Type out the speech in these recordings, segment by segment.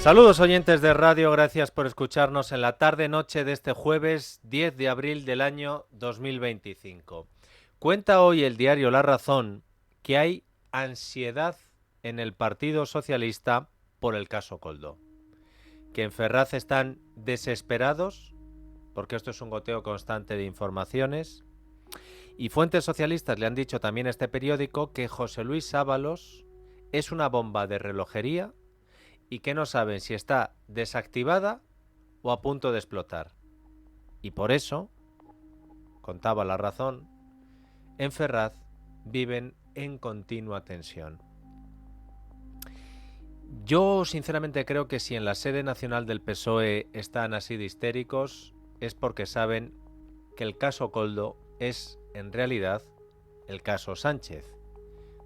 Saludos oyentes de radio, gracias por escucharnos en la tarde-noche de este jueves 10 de abril del año 2025. Cuenta hoy el diario La Razón que hay ansiedad en el Partido Socialista por el caso Koldo, que en Ferraz están desesperados, porque esto es un goteo constante de informaciones, y fuentes socialistas le han dicho también a este periódico que José Luis Ábalos es una bomba de relojería y que no saben si está desactivada o a punto de explotar. Y por eso, contaba La Razón, en Ferraz viven en continua tensión. Yo sinceramente creo que si en la sede nacional del PSOE están así de histéricos es porque saben que el caso Koldo es en realidad el caso Sánchez,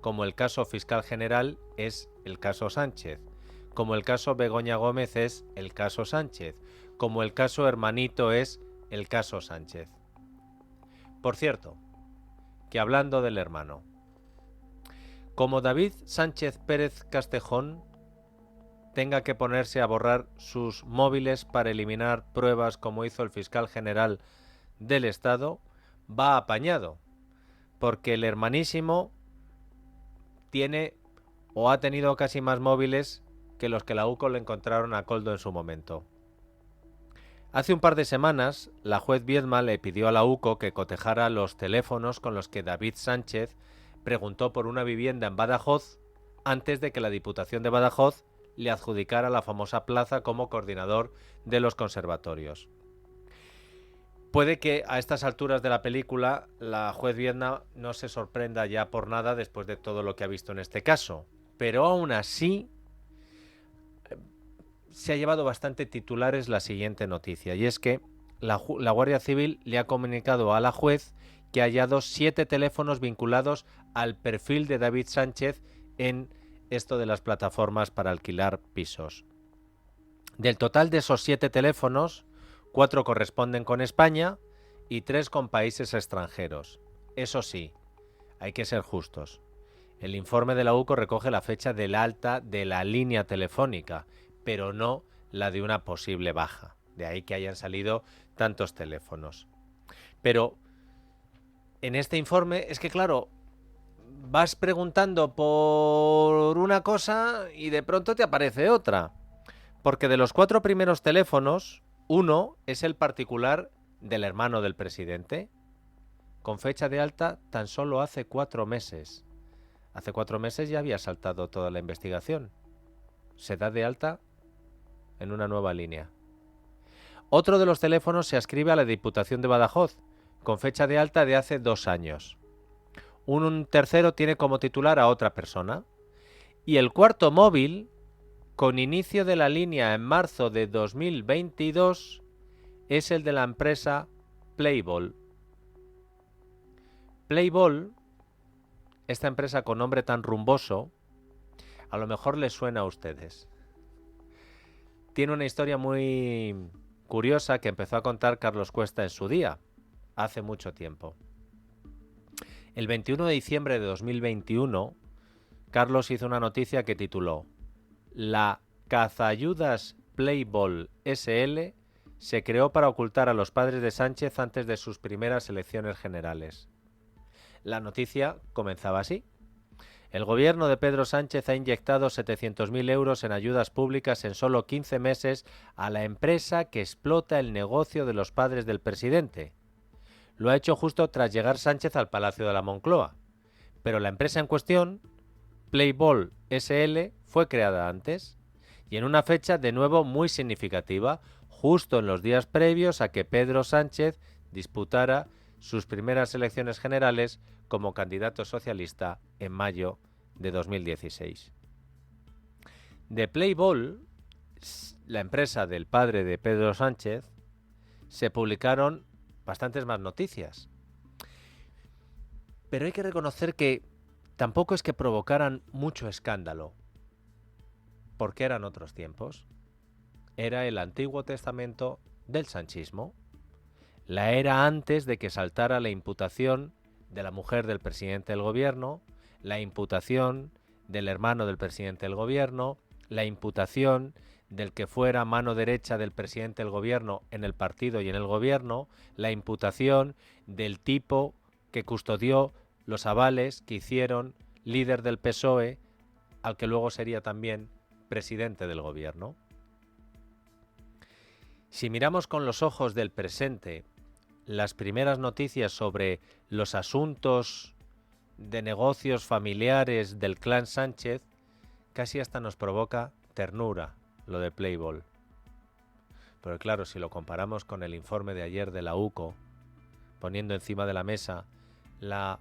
como el caso fiscal general es el caso Sánchez, como el caso Begoña Gómez es el caso Sánchez, como el caso Hermanito es el caso Sánchez. Por cierto, que hablando del hermano, como David Sánchez Pérez Castejón tenga que ponerse a borrar sus móviles para eliminar pruebas como hizo el fiscal general del Estado, va apañado, porque el hermanísimo tiene o ha tenido casi más móviles que los que la UCO le encontraron a Koldo en su momento. Hace un par de semanas, la juez Viedma le pidió a la UCO que cotejara los teléfonos con los que David Sánchez preguntó por una vivienda en Badajoz antes de que la Diputación de Badajoz le adjudicara la famosa plaza como coordinador de los conservatorios. Puede que a estas alturas de la película la juez Viedma no se sorprenda ya por nada después de todo lo que ha visto en este caso, pero aún así se ha llevado bastante titulares la siguiente noticia, y es que la Guardia Civil le ha comunicado a la juez que ha hallado 7 teléfonos vinculados al perfil de David Sánchez en esto de las plataformas para alquilar pisos. Del total de esos 7 teléfonos, 4 corresponden con España y 3 con países extranjeros. Eso sí, hay que ser justos. El informe de la UCO recoge la fecha del alta de la línea telefónica, pero no la de una posible baja. De ahí que hayan salido tantos teléfonos. Pero en este informe es que, claro, vas preguntando por una cosa y de pronto te aparece otra. Porque de los 4 primeros teléfonos, uno es el particular del hermano del presidente, con fecha de alta tan solo hace 4 meses. Hace 4 meses ya había saltado toda la investigación. Se da de alta en una nueva línea. Otro de los teléfonos se adscribe a la Diputación de Badajoz, con fecha de alta de hace 2 años. Un tercero tiene como titular a otra persona. Y el cuarto móvil, con inicio de la línea en marzo de 2022, es el de la empresa Playball. Playball, esta empresa con nombre tan rumboso, a lo mejor les suena a ustedes. Tiene una historia muy curiosa que empezó a contar Carlos Cuesta en su día, hace mucho tiempo. El 21 de diciembre de 2021, Carlos hizo una noticia que tituló: La Cazayudas Playball SL se creó para ocultar a los padres de Sánchez antes de sus primeras elecciones generales. La noticia comenzaba así: el gobierno de Pedro Sánchez ha inyectado 700.000 euros en ayudas públicas en solo 15 meses a la empresa que explota el negocio de los padres del presidente. Lo ha hecho justo tras llegar Sánchez al Palacio de la Moncloa. Pero la empresa en cuestión, Playball SL, fue creada antes y en una fecha de nuevo muy significativa, justo en los días previos a que Pedro Sánchez disputara sus primeras elecciones generales como candidato socialista en mayo de 2016. De Playball, la empresa del padre de Pedro Sánchez, se publicaron bastantes más noticias. Pero hay que reconocer que tampoco es que provocaran mucho escándalo, porque eran otros tiempos. Era el Antiguo Testamento del sanchismo, la era antes de que saltara la imputación de la mujer del presidente del gobierno, la imputación del hermano del presidente del gobierno, la imputación del que fuera mano derecha del presidente del gobierno en el partido y en el gobierno, la imputación del tipo que custodió los avales que hicieron líder del PSOE, al que luego sería también presidente del gobierno. Si miramos con los ojos del presente las primeras noticias sobre los asuntos de negocios familiares del clan Sánchez, casi hasta nos provoca ternura lo de Playboy. Pero claro, si lo comparamos con el informe de ayer de la UCO, poniendo encima de la mesa la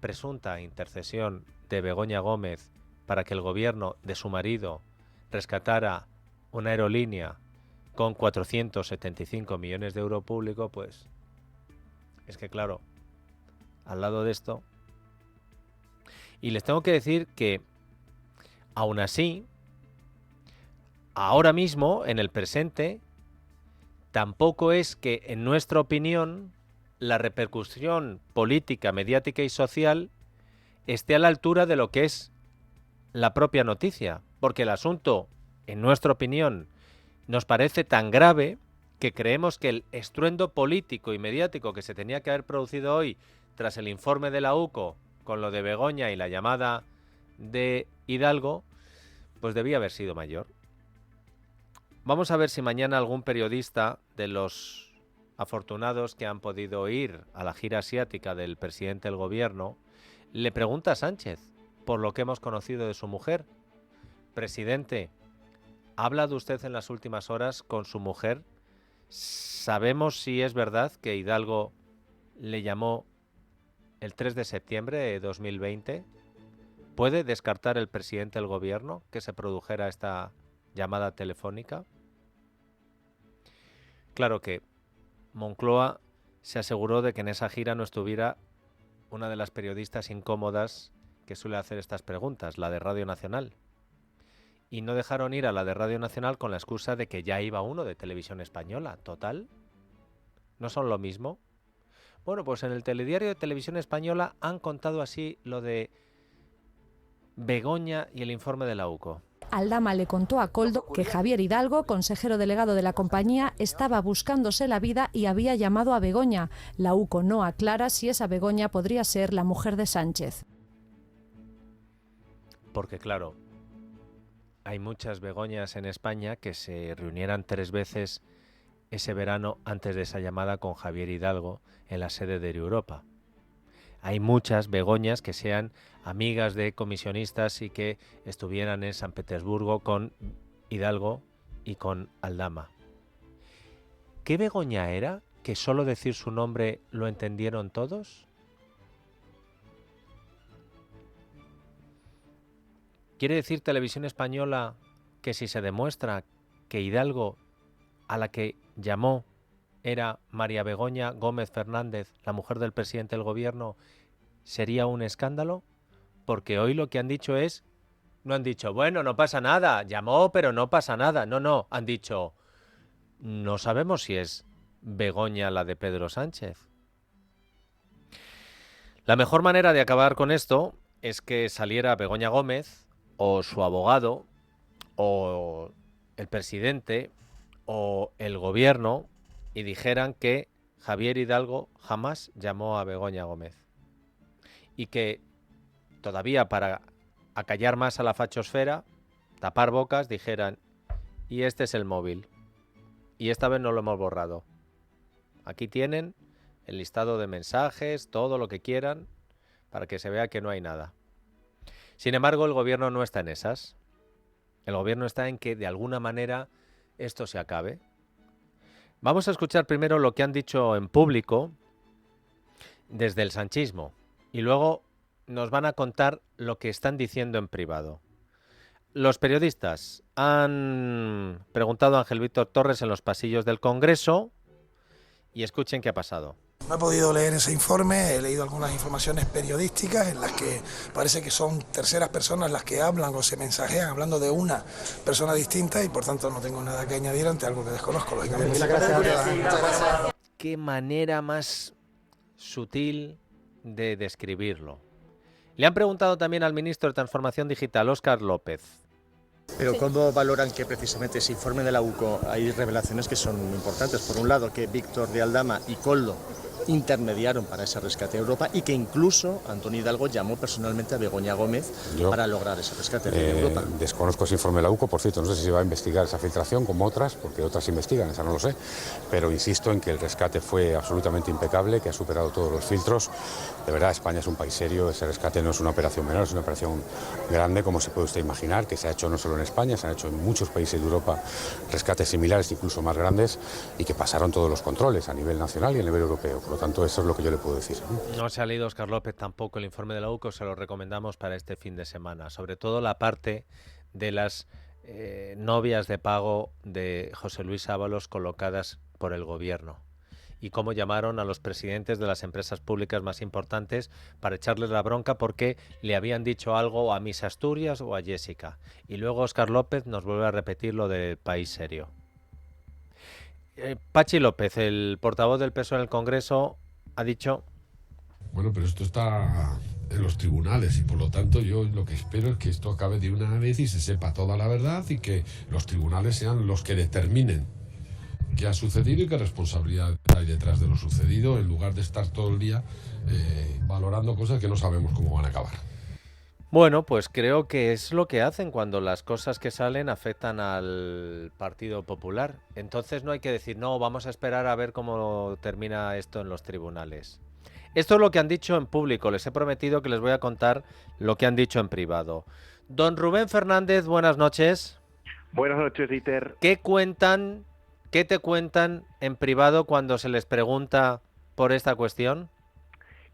presunta intercesión de Begoña Gómez para que el gobierno de su marido rescatara una aerolínea con 475 millones de euros públicos, pues es que claro, al lado de esto... Y les tengo que decir que, aún así, ahora mismo, en el presente, tampoco es que, en nuestra opinión, la repercusión política, mediática y social esté a la altura de lo que es la propia noticia. Porque el asunto, en nuestra opinión, nos parece tan grave que creemos que el estruendo político y mediático que se tenía que haber producido hoy tras el informe de la UCO con lo de Begoña y la llamada de Hidalgo, pues debía haber sido mayor. Vamos a ver si mañana algún periodista de los afortunados que han podido ir a la gira asiática del presidente del gobierno le pregunta a Sánchez por lo que hemos conocido de su mujer. Presidente, ¿ha hablado usted en las últimas horas con su mujer? ¿Sabemos si es verdad que Hidalgo le llamó el 3 de septiembre de 2020? ¿Puede descartar el presidente del gobierno que se produjera esta llamada telefónica? Claro que Moncloa se aseguró de que en esa gira no estuviera una de las periodistas incómodas que suele hacer estas preguntas, la de Radio Nacional. Y no dejaron ir a la de Radio Nacional con la excusa de que ya iba uno de Televisión Española. Total, ¿no son lo mismo? Bueno, pues en el telediario de Televisión Española han contado así lo de Begoña y el informe de la UCO. Aldama le contó a Koldo que Javier Hidalgo, consejero delegado de la compañía, estaba buscándose la vida y había llamado a Begoña. La UCO no aclara si esa Begoña podría ser la mujer de Sánchez. Porque claro, hay muchas Begoñas en España que se reunieran 3 veces ese verano antes de esa llamada con Javier Hidalgo en la sede de Europa. Hay muchas Begoñas que sean amigas de comisionistas y que estuvieran en San Petersburgo con Hidalgo y con Aldama. ¿Qué Begoña era? ¿Que solo decir su nombre lo entendieron todos? ¿Quiere decir Televisión Española que si se demuestra que Hidalgo, a la que llamó, era María Begoña Gómez Fernández, la mujer del presidente del gobierno, sería un escándalo? Porque hoy lo que han dicho es, no han dicho, bueno, no pasa nada, llamó, pero no pasa nada. No, han dicho, no sabemos si es Begoña la de Pedro Sánchez. La mejor manera de acabar con esto es que saliera Begoña Gómez, o su abogado, o el presidente, o el gobierno, y dijeran que Javier Hidalgo jamás llamó a Begoña Gómez. Y que todavía para acallar más a la fachosfera, tapar bocas, dijeran, y este es el móvil. Y esta vez no lo hemos borrado. Aquí tienen el listado de mensajes, todo lo que quieran, para que se vea que no hay nada. Sin embargo, el gobierno no está en esas. El gobierno está en que de alguna manera esto se acabe. Vamos a escuchar primero lo que han dicho en público desde el sanchismo y luego nos van a contar lo que están diciendo en privado. Los periodistas han preguntado a Ángel Víctor Torres en los pasillos del Congreso y escuchen qué ha pasado. No he podido leer ese informe, he leído algunas informaciones periodísticas en las que parece que son terceras personas las que hablan o se mensajean hablando de una persona distinta y por tanto no tengo nada que añadir ante algo que desconozco, lógicamente. Qué manera más sutil de describirlo. Le han preguntado también al ministro de Transformación Digital, Óscar López, Pero ¿cómo valoran que precisamente ese informe de la UCO hay revelaciones que son muy importantes? Por un lado, que Víctor de Aldama y Koldo intermediaron para ese rescate a Europa y que incluso Antonio Hidalgo llamó personalmente a Begoña Gómez para lograr ese rescate de Europa. Desconozco ese informe de la UCO, por cierto, no sé si se va a investigar esa filtración como otras, porque otras investigan, esa no lo sé, pero insisto en que el rescate fue absolutamente impecable, que ha superado todos los filtros. De verdad, España es un país serio, ese rescate no es una operación menor, es una operación grande, como se puede usted imaginar, que se ha hecho no solo en España, se han hecho en muchos países de Europa rescates similares, incluso más grandes, y que pasaron todos los controles a nivel nacional y a nivel europeo. Por lo tanto, eso es lo que yo le puedo decir. No se ha leído, Óscar López, tampoco el informe de la UCO, se lo recomendamos para este fin de semana. Sobre todo la parte de las novias de pago de José Luis Ábalos colocadas por el gobierno. Y cómo llamaron a los presidentes de las empresas públicas más importantes para echarles la bronca porque le habían dicho algo a Miss Asturias o a Jessica. Y luego Óscar López nos vuelve a repetir lo del país serio. Pachi López, el portavoz del PSOE en el Congreso, ha dicho... Bueno, pero esto está en los tribunales y por lo tanto yo lo que espero es que esto acabe de una vez y se sepa toda la verdad y que los tribunales sean los que determinen qué ha sucedido y qué responsabilidad hay detrás de lo sucedido, en lugar de estar todo el día valorando cosas que no sabemos cómo van a acabar. Bueno, pues creo que es lo que hacen cuando las cosas que salen afectan al Partido Popular. Entonces no hay que decir, no, vamos a esperar a ver cómo termina esto en los tribunales. Esto es lo que han dicho en público. Les he prometido que les voy a contar lo que han dicho en privado. Don Rubén Fernández, buenas noches. Buenas noches, Dieter. ¿Qué te cuentan en privado cuando se les pregunta por esta cuestión?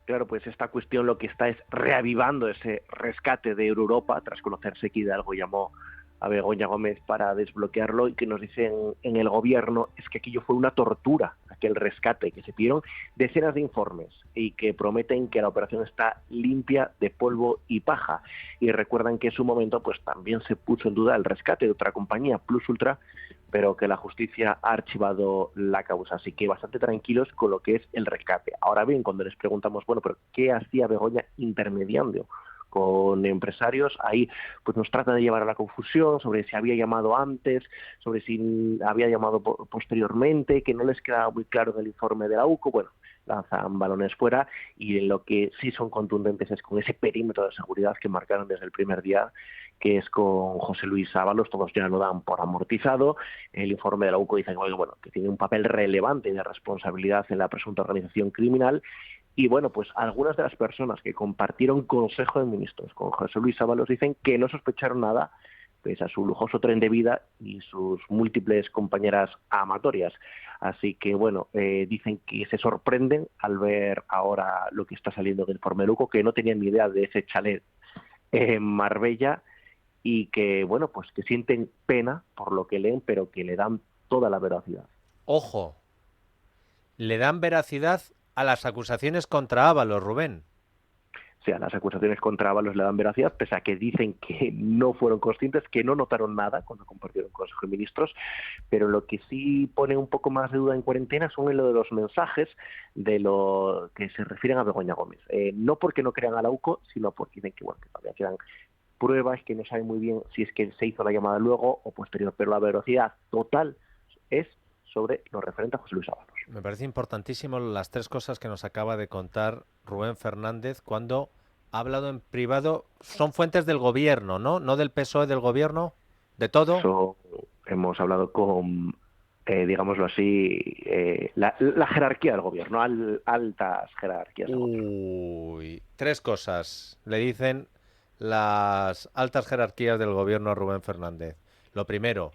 Claro, pues esta cuestión lo que está es reavivando ese rescate de Europa, tras conocerse que Hidalgo llamó a Begoña Gómez para desbloquearlo, y que nos dicen en el gobierno es que aquello fue una tortura, aquel rescate, que se pidieron decenas de informes y que prometen que la operación está limpia de polvo y paja. Y recuerdan que en su momento pues también se puso en duda el rescate de otra compañía, Plus Ultra, pero que la justicia ha archivado la causa. Así que bastante tranquilos con lo que es el rescate. Ahora bien, cuando les preguntamos, bueno, pero ¿qué hacía Begoña intermediando con empresarios? Ahí pues nos trata de llevar a la confusión sobre si había llamado antes, sobre si había llamado posteriormente, que no les quedaba muy claro en el informe de la UCO. Bueno, lanzan balones fuera, y en lo que sí son contundentes es con ese perímetro de seguridad que marcaron desde el primer día, que es con José Luis Ábalos. Todos ya lo dan por amortizado. El informe de la UCO dice que, bueno, que tiene un papel relevante de responsabilidad en la presunta organización criminal. Y bueno, pues algunas de las personas que compartieron Consejo de Ministros con José Luis Ábalos dicen que no sospecharon nada, pese a su lujoso tren de vida y sus múltiples compañeras amatorias. Así que bueno, dicen que se sorprenden al ver ahora lo que está saliendo del informe Luco, que no tenían ni idea de ese chalet en Marbella, y que bueno, pues que sienten pena por lo que leen, pero que le dan toda la veracidad. Ojo, le dan veracidad a las acusaciones contra Ábalos, Rubén. O sea, las acusaciones contra Ábalos le dan veracidad, pese a que dicen que no fueron conscientes, que no notaron nada cuando compartieron Consejo de Ministros, pero lo que sí pone un poco más de duda en cuarentena son en lo de los mensajes de lo que se refieren a Begoña Gómez. No porque no crean a la UCO, sino porque dicen que, bueno, que todavía quedan pruebas, que no saben muy bien si es que se hizo la llamada luego o posterior, pero la veracidad total es sobre lo referente a José Luis Ábalos. Me parece importantísimo las tres cosas que nos acaba de contar Rubén Fernández cuando ha hablado en privado. Son fuentes del gobierno, ¿no? No del PSOE, del gobierno, de todo. Hemos hablado con, digámoslo así, la jerarquía del gobierno, altas jerarquías del gobierno. Uy, tres cosas le dicen las altas jerarquías del gobierno a Rubén Fernández. Lo primero,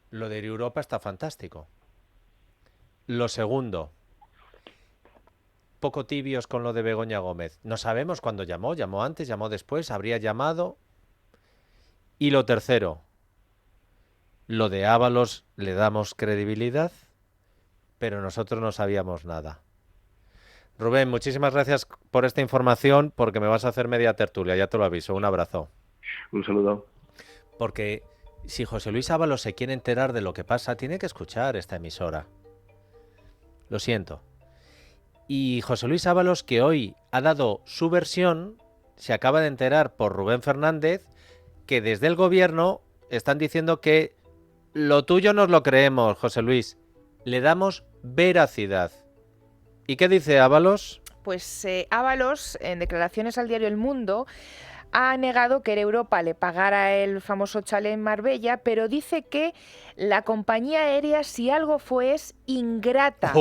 lo de Europa está fantástico. Lo segundo, poco tibios con lo de Begoña Gómez. No sabemos cuándo llamó antes, llamó después, habría llamado. Y lo tercero, lo de Ábalos le damos credibilidad, pero nosotros no sabíamos nada. Rubén, muchísimas gracias por esta información, porque me vas a hacer media tertulia, ya te lo aviso. Un abrazo. Un saludo. Porque si José Luis Ábalos se quiere enterar de lo que pasa, tiene que escuchar esta emisora. Lo siento. Y José Luis Ábalos, que hoy ha dado su versión, se acaba de enterar por Rubén Fernández que desde el gobierno están diciendo que lo tuyo nos lo creemos, José Luis. Le damos veracidad. ¿Y qué dice Ábalos? Pues Ábalos, en declaraciones al diario El Mundo, ha negado que Europa le pagara el famoso chalet en Marbella, pero dice que la compañía aérea, si algo fue, es ingrata,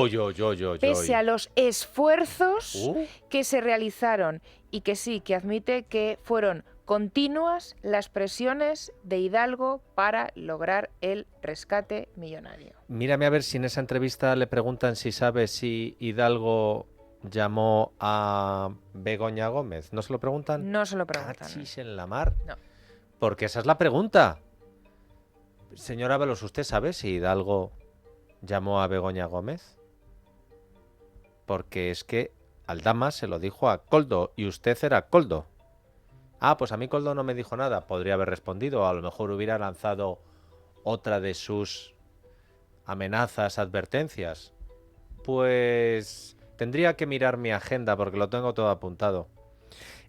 pese a los esfuerzos que se realizaron, y que sí, que admite que fueron continuas las presiones de Hidalgo para lograr el rescate millonario. Mírame a ver si en esa entrevista le preguntan si sabe si Hidalgo llamó a Begoña Gómez. ¿No se lo preguntan? No se lo preguntan. ¿Cachis en la mar? No. Porque esa es la pregunta. Señor Ábalos, ¿usted sabe si Hidalgo llamó a Begoña Gómez? Porque es que Aldama se lo dijo a Koldo y usted era Koldo. Ah, pues a mí Koldo no me dijo nada. Podría haber respondido, a lo mejor hubiera lanzado otra de sus amenazas, advertencias. Pues tendría que mirar mi agenda porque lo tengo todo apuntado.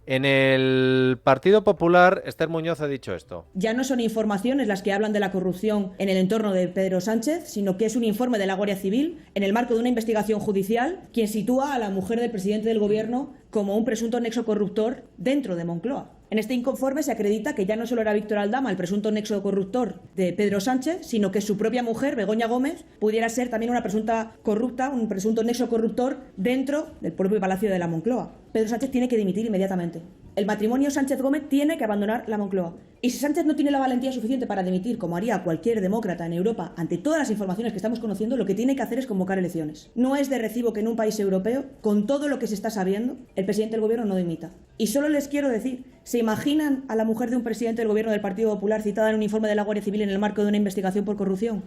En el Partido Popular, Esther Muñoz ha dicho esto. Ya no son informaciones las que hablan de la corrupción en el entorno de Pedro Sánchez, sino que es un informe de la Guardia Civil en el marco de una investigación judicial quien sitúa a la mujer del presidente del Gobierno como un presunto nexo corruptor dentro de Moncloa. En este informe se acredita que ya no solo era Víctor Aldama el presunto nexo corruptor de Pedro Sánchez, sino que su propia mujer, Begoña Gómez, pudiera ser también una presunta corrupta, un presunto nexo corruptor dentro del propio Palacio de la Moncloa. Pedro Sánchez tiene que dimitir inmediatamente. El matrimonio Sánchez-Gómez tiene que abandonar la Moncloa. Y si Sánchez no tiene la valentía suficiente para dimitir, como haría cualquier demócrata en Europa, ante todas las informaciones que estamos conociendo, lo que tiene que hacer es convocar elecciones. No es de recibo que en un país europeo, con todo lo que se está sabiendo, el presidente del Gobierno no dimita. Y solo les quiero decir, ¿se imaginan a la mujer de un presidente del Gobierno del Partido Popular citada en un informe de la Guardia Civil en el marco de una investigación por corrupción?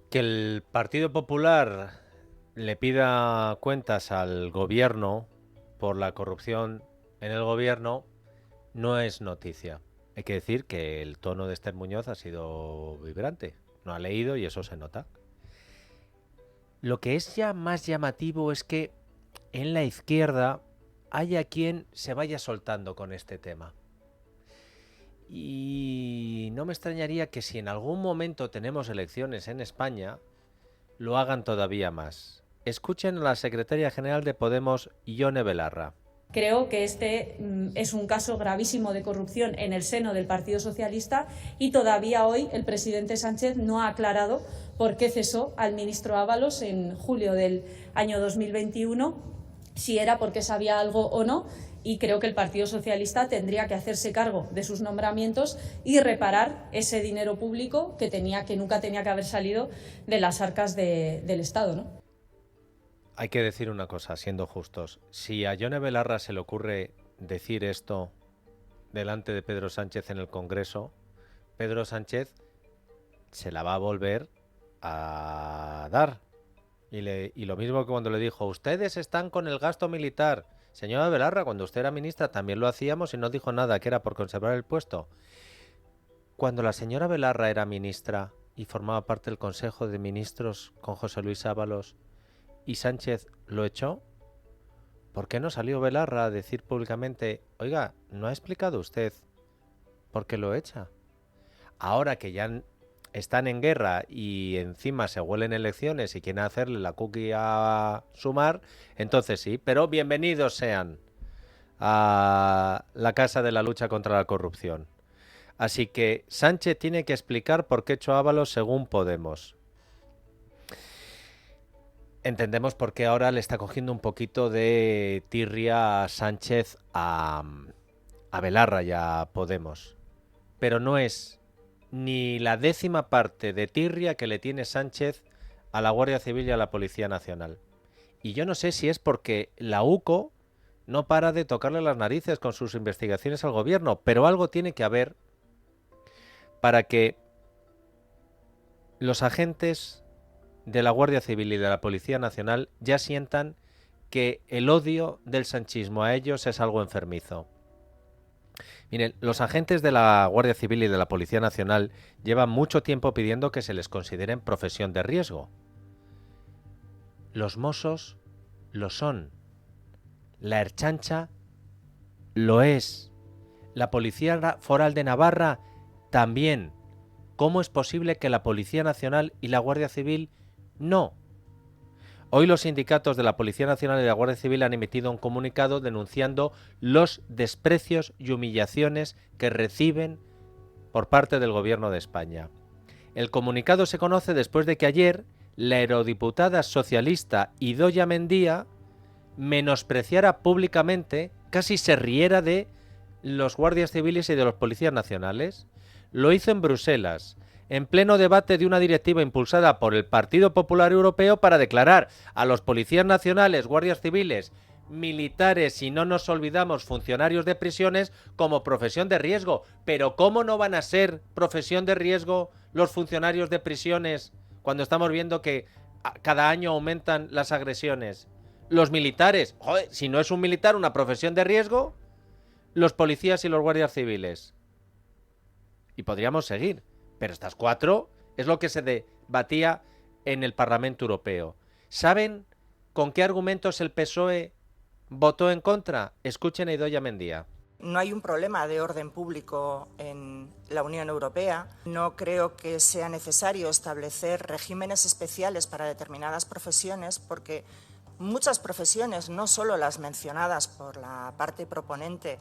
Que el Partido Popular le pida cuentas al Gobierno por la corrupción en el Gobierno no es noticia. Hay que decir que el tono de Esther Muñoz ha sido vibrante. No ha leído y eso se nota. Lo que es ya más llamativo es que en la izquierda haya quien se vaya soltando con este tema. Y no me extrañaría que si en algún momento tenemos elecciones en España, lo hagan todavía más. Escuchen a la secretaria general de Podemos, Ione Belarra. Creo que este es un caso gravísimo de corrupción en el seno del Partido Socialista y todavía hoy el presidente Sánchez no ha aclarado por qué cesó al ministro Ábalos en julio del año 2021, si era porque sabía algo o no, y creo que el Partido Socialista tendría que hacerse cargo de sus nombramientos y reparar ese dinero público que nunca tenía que haber salido de las arcas del Estado, ¿no? Hay que decir una cosa, siendo justos. Si a Ione Belarra se le ocurre decir esto delante de Pedro Sánchez en el Congreso, Pedro Sánchez se la va a volver a dar. Y lo mismo que cuando le dijo, ustedes están con el gasto militar. Señora Belarra, cuando usted era ministra también lo hacíamos y no dijo nada, que era por conservar el puesto. Cuando la señora Belarra era ministra y formaba parte del Consejo de Ministros con José Luis Ábalos, y Sánchez lo echó, ¿por qué no salió Belarra a decir públicamente, oiga, no ha explicado usted por qué lo echa? Ahora que ya están en guerra y encima se huelen elecciones y quieren hacerle la cookie a Sumar, entonces sí, pero bienvenidos sean a la casa de la lucha contra la corrupción. Así que Sánchez tiene que explicar por qué echó a Ábalos según Podemos. Entendemos por qué ahora le está cogiendo un poquito de tirria a Sánchez a Belarra y a Podemos. Pero no es ni la 10ª parte de tirria que le tiene Sánchez a la Guardia Civil y a la Policía Nacional. Y yo no sé si es porque la UCO no para de tocarle las narices con sus investigaciones al gobierno, pero algo tiene que haber para que los agentes de la Guardia Civil y de la Policía Nacional ya sientan que el odio del sanchismo a ellos es algo enfermizo. Miren, los agentes de la Guardia Civil y de la Policía Nacional llevan mucho tiempo pidiendo que se les consideren profesión de riesgo. Los Mossos lo son. La Ertzaintza lo es. La Policía Foral de Navarra También, ¿cómo es posible que la Policía Nacional y la Guardia Civil no? Hoy los sindicatos de la Policía Nacional y la Guardia Civil han emitido un comunicado denunciando los desprecios y humillaciones que reciben por parte del Gobierno de España. El comunicado se conoce después de que ayer la eurodiputada socialista Idoia Mendia menospreciara públicamente, casi se riera de los guardias civiles y de los policías nacionales. Lo hizo en Bruselas, en pleno debate de una directiva impulsada por el Partido Popular Europeo para declarar a los policías nacionales, guardias civiles, militares y no nos olvidamos funcionarios de prisiones como profesión de riesgo. Pero ¿cómo no van a ser profesión de riesgo los funcionarios de prisiones cuando estamos viendo que cada año aumentan las agresiones? Los militares, joder, si no es un militar una profesión de riesgo, los policías y los guardias civiles. Y podríamos seguir. Pero estas cuatro es lo que se debatía en el Parlamento Europeo. ¿Saben con qué argumentos el PSOE votó en contra? Escuchen a Idoia Mendia. No hay un problema de orden público en la Unión Europea. No creo que sea necesario establecer regímenes especiales para determinadas profesiones porque muchas profesiones, no solo las mencionadas por la parte proponente,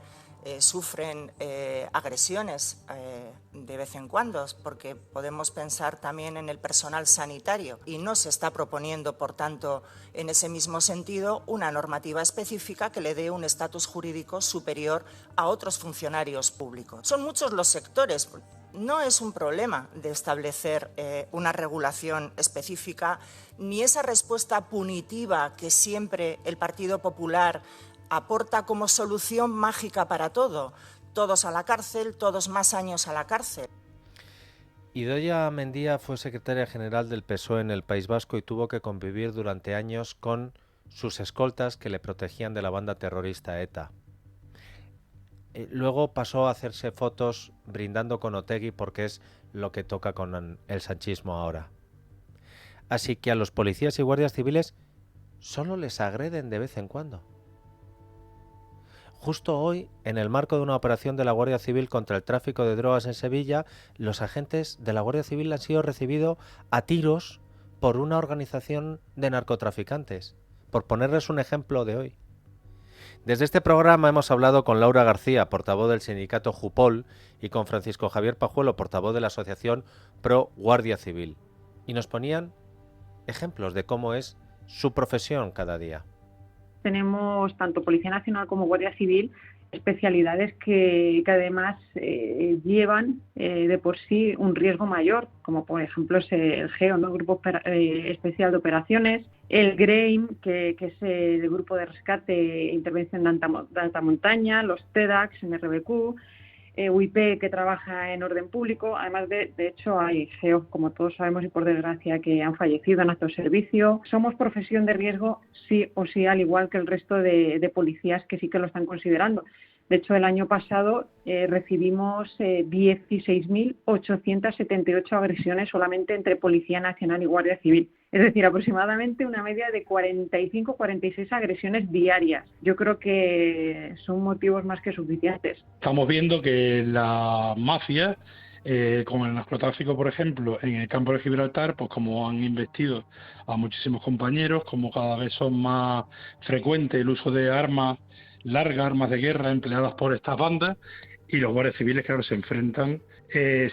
sufren agresiones de vez en cuando, porque podemos pensar también en el personal sanitario y no se está proponiendo, por tanto, en ese mismo sentido, una normativa específica que le dé un estatus jurídico superior a otros funcionarios públicos. Son muchos los sectores. No es un problema de establecer una regulación específica, ni esa respuesta punitiva que siempre el Partido Popular aporta como solución mágica para todo. Todos a la cárcel, todos más años a la cárcel. Idoia Mendia fue secretaria general del PSOE en el País Vasco y tuvo que convivir durante años con sus escoltas que le protegían de la banda terrorista ETA. Luego pasó a hacerse fotos brindando con Otegi porque es lo que toca con el sanchismo ahora. Así que a los policías y guardias civiles solo les agreden de vez en cuando. Justo hoy, en el marco de una operación de la Guardia Civil contra el tráfico de drogas en Sevilla, los agentes de la Guardia Civil han sido recibidos a tiros por una organización de narcotraficantes, por ponerles un ejemplo de hoy. Desde este programa hemos hablado con Laura García, portavoz del sindicato Jupol, y con Francisco Javier Pajuelo, portavoz de la asociación Pro Guardia Civil, y nos ponían ejemplos de cómo es su profesión cada día. Tenemos tanto Policía Nacional como Guardia Civil especialidades que además llevan de por sí un riesgo mayor, como por ejemplo es el GEO, ¿no? Grupo Especial de Operaciones, el GREIM, que es el Grupo de Rescate e Intervención de Alta Montaña, los TEDAX, NRBQ, UIP, que trabaja en orden público. Además, de hecho, hay GEO, como todos sabemos y por desgracia, que han fallecido en acto de servicio. Somos profesión de riesgo sí o sí, al igual que el resto de policías que sí que lo están considerando. De hecho, el año pasado recibimos 16.878 agresiones solamente entre Policía Nacional y Guardia Civil. Es decir, aproximadamente una media de 45-46 agresiones diarias. Yo creo que son motivos más que suficientes. Estamos viendo que la mafia, como el narcotráfico, por ejemplo, en el campo de Gibraltar, pues como han investido a muchísimos compañeros, como cada vez son más frecuente el uso de armas largas, armas de guerra empleadas por estas bandas, y los guardias civiles, claro, se enfrentan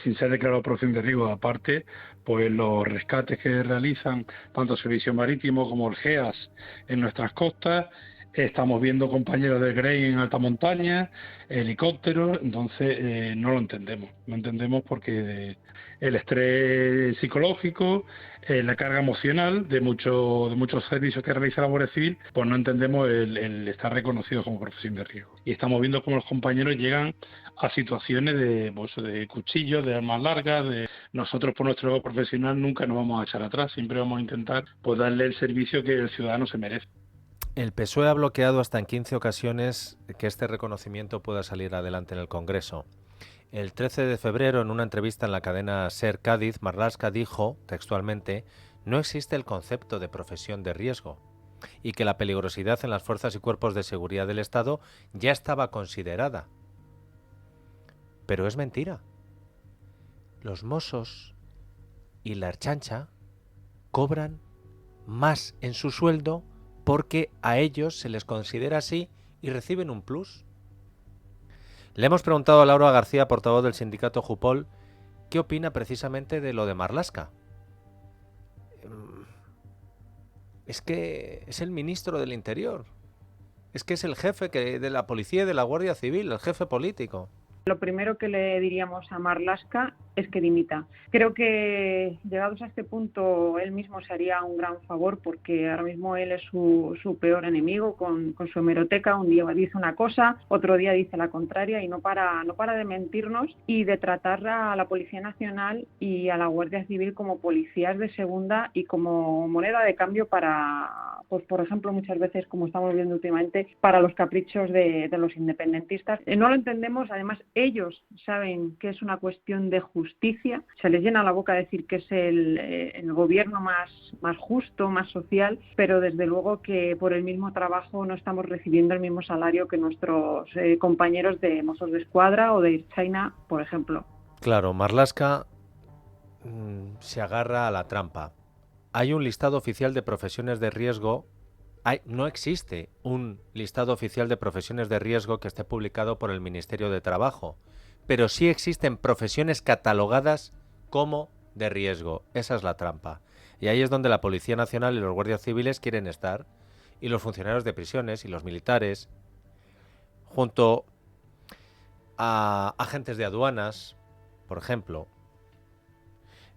sin ser declarado profesión de riesgo. Aparte, pues los rescates que realizan tanto el Servicio Marítimo como el GEAS en nuestras costas. Estamos viendo compañeros del GREI en alta montaña, helicópteros. Entonces no lo entendemos. No entendemos porque el estrés psicológico, la carga emocional de muchos servicios que realiza la Guardia Civil, pues no entendemos el estar reconocido como profesión de riesgo. Y estamos viendo cómo los compañeros llegan a situaciones de cuchillos, de armas largas. Nosotros, por nuestro profesional, nunca nos vamos a echar atrás. Siempre vamos a intentar pues darle el servicio que el ciudadano se merece. El PSOE ha bloqueado hasta en 15 ocasiones que este reconocimiento pueda salir adelante en el Congreso. El 13 de febrero, en una entrevista en la cadena SER Cádiz, Marlaska dijo, textualmente, no existe el concepto de profesión de riesgo y que la peligrosidad en las fuerzas y cuerpos de seguridad del Estado ya estaba considerada. Pero es mentira. los Mossos y la Ertzaintza cobran más en su sueldo porque a ellos se les considera así y reciben un plus. Le hemos preguntado a Laura García, portavoz del sindicato Jupol, qué opina precisamente de lo de Marlaska. Es que es el ministro del Interior. Es que es el jefe de la policía y de la Guardia Civil, el jefe político. Lo primero que le diríamos a Marlaska es que dimita. Creo que llegados a este punto él mismo se haría un gran favor, porque ahora mismo él es su peor enemigo con su hemeroteca. Un día dice una cosa, otro día dice la contraria y no para de mentirnos y de tratar a la Policía Nacional y a la Guardia Civil como policías de segunda y como moneda de cambio para, pues por ejemplo, muchas veces, como estamos viendo últimamente, para los caprichos de los independentistas. No lo entendemos. Además, ellos saben que es una cuestión de justicia. Se les llena la boca decir que es el gobierno más justo, más social, pero desde luego que por el mismo trabajo no estamos recibiendo el mismo salario que nuestros compañeros de Mossos de Escuadra o de Ertzaintza, por ejemplo. Claro, Marlaska se agarra a la trampa. Hay un listado oficial de profesiones de riesgo. No existe un listado oficial de profesiones de riesgo que esté publicado por el Ministerio de Trabajo, pero sí existen profesiones catalogadas como de riesgo. Esa es la trampa. Y ahí es donde la Policía Nacional y los guardias civiles quieren estar, y los funcionarios de prisiones y los militares, junto a agentes de aduanas, por ejemplo.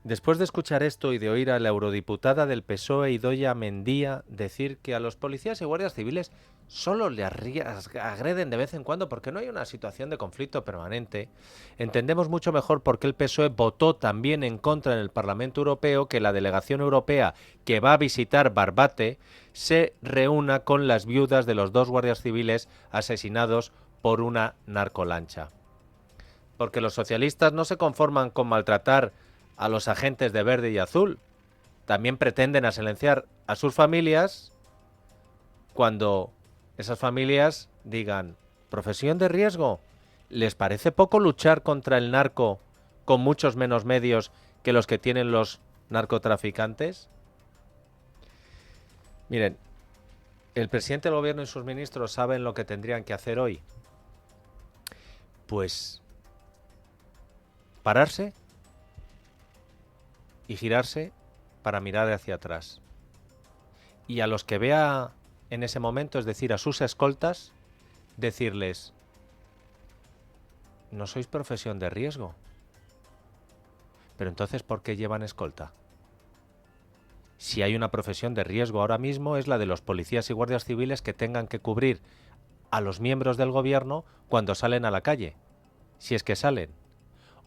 Después de escuchar esto y de oír a la eurodiputada del PSOE, Idoia Mendia, decir que a los policías y guardias civiles solo le agreden de vez en cuando porque no hay una situación de conflicto permanente, entendemos mucho mejor por qué el PSOE votó también en contra en el Parlamento Europeo que la delegación europea que va a visitar Barbate se reúna con las viudas de los 2 guardias civiles asesinados por una narcolancha. Porque los socialistas no se conforman con maltratar a los agentes de verde y azul, también pretenden silenciar a sus familias cuando esas familias digan, profesión de riesgo, ¿les parece poco luchar contra el narco con muchos menos medios que los que tienen los narcotraficantes? Miren, el presidente del gobierno y sus ministros saben lo que tendrían que hacer hoy. Pues pararse y girarse para mirar hacia atrás. Y a los que vea en ese momento, es decir, a sus escoltas, decirles, no sois profesión de riesgo. Pero entonces, ¿por qué llevan escolta? Si hay una profesión de riesgo ahora mismo, es la de los policías y guardias civiles que tengan que cubrir a los miembros del gobierno cuando salen a la calle, si es que salen.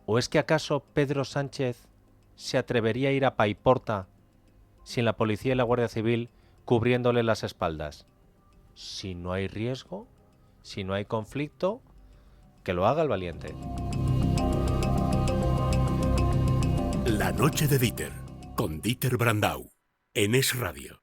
¿O es que acaso Pedro Sánchez se atrevería a ir a Paiporta sin la policía y la Guardia Civil cubriéndole las espaldas? Si no hay riesgo, si no hay conflicto, que lo haga el valiente. La noche de Dieter, con Dieter Brandau, en Es Radio.